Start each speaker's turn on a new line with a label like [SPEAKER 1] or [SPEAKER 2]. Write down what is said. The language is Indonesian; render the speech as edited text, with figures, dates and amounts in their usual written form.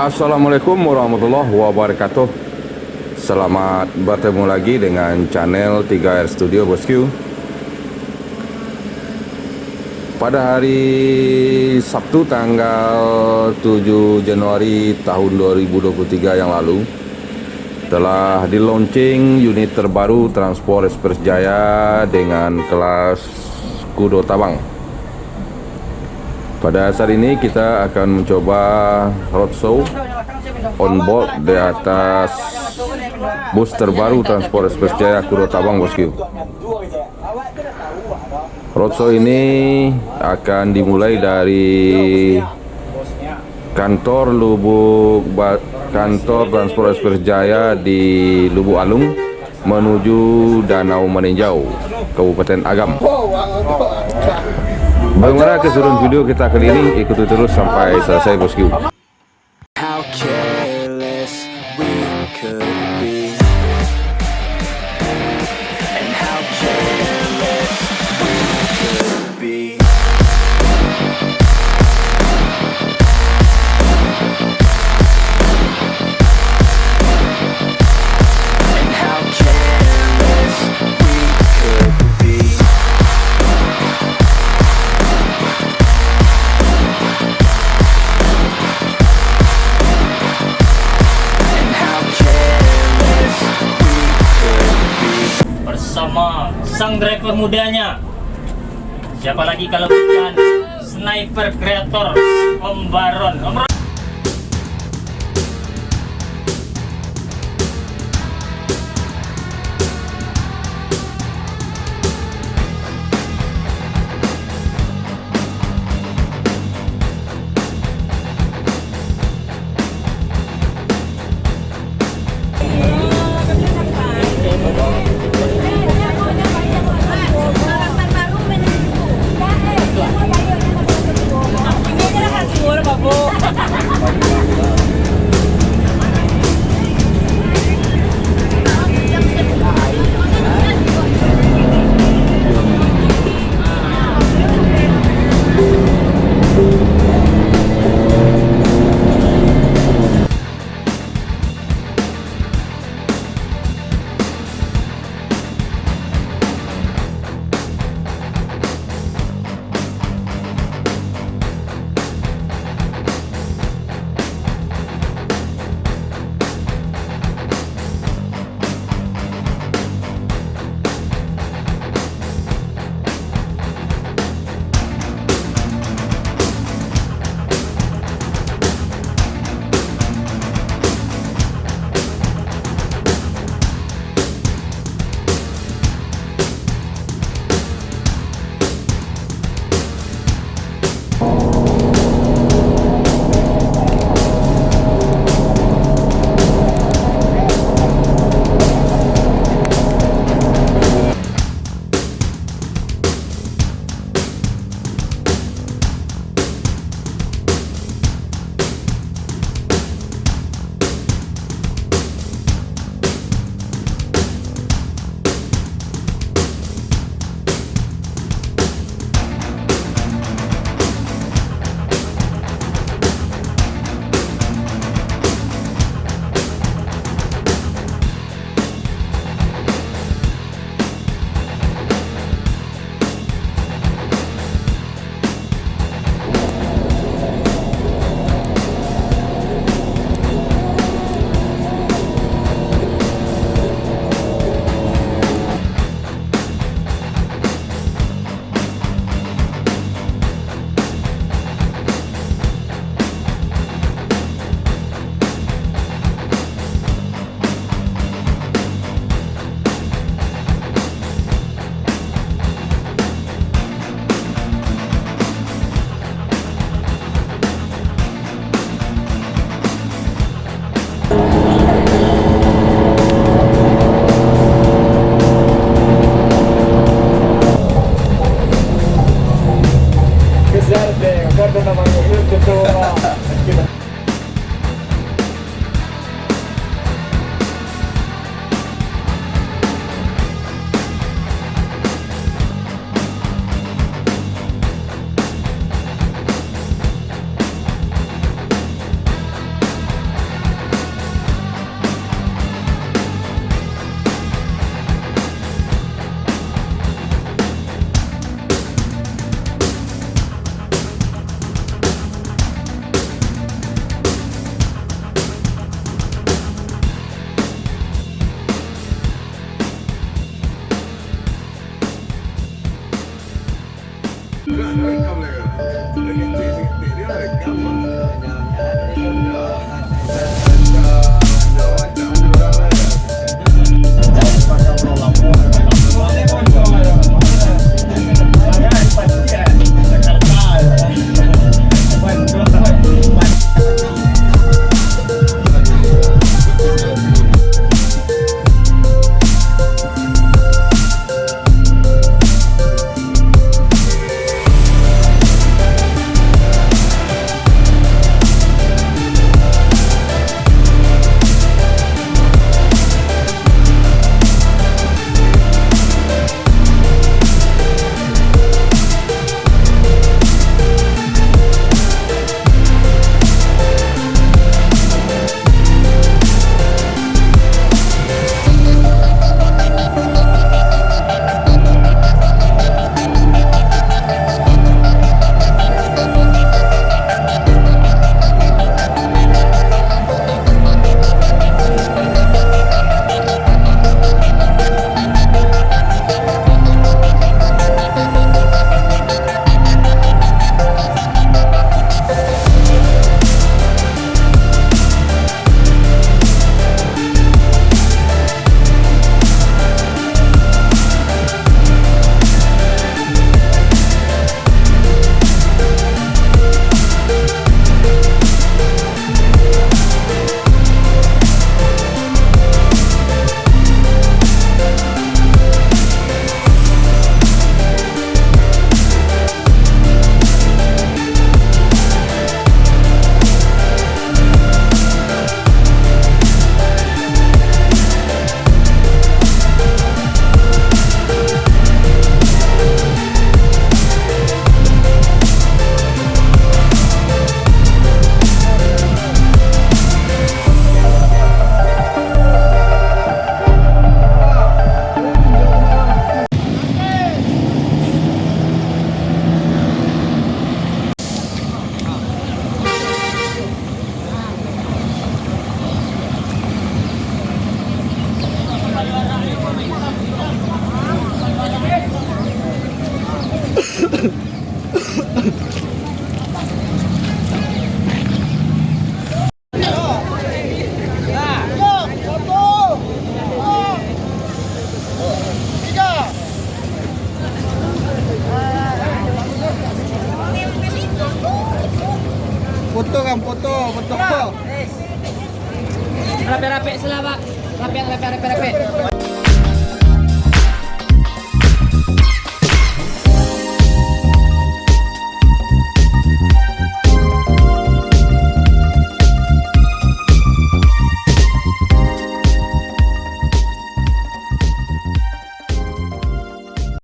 [SPEAKER 1] Assalamualaikum warahmatullahi wabarakatuh. Selamat bertemu lagi dengan channel 3R Studio Bosku. Pada hari Sabtu tanggal 7 Januari tahun 2023 yang lalu telah di launching unit terbaru Transport Express Jaya dengan kelas Kudo Tabang. Pada saat ini kita akan mencoba roadshow on board di atas bus terbaru Transport Express Jaya Kudo Tabang Bosku. Roadshow ini akan dimulai dari kantor Transport Express Jaya di Lubuk Alung menuju Danau Meninjau, Kabupaten Agam. Bagaimana keseruan video kita kali ini? Ikuti terus sampai selesai bosku.
[SPEAKER 2] How careless we could be, and how careless we could be. And how careless we could be.
[SPEAKER 3] Bersama sang driver mudanya, siapa lagi kalau bukan sniper kreator Om Baron.
[SPEAKER 4] repe.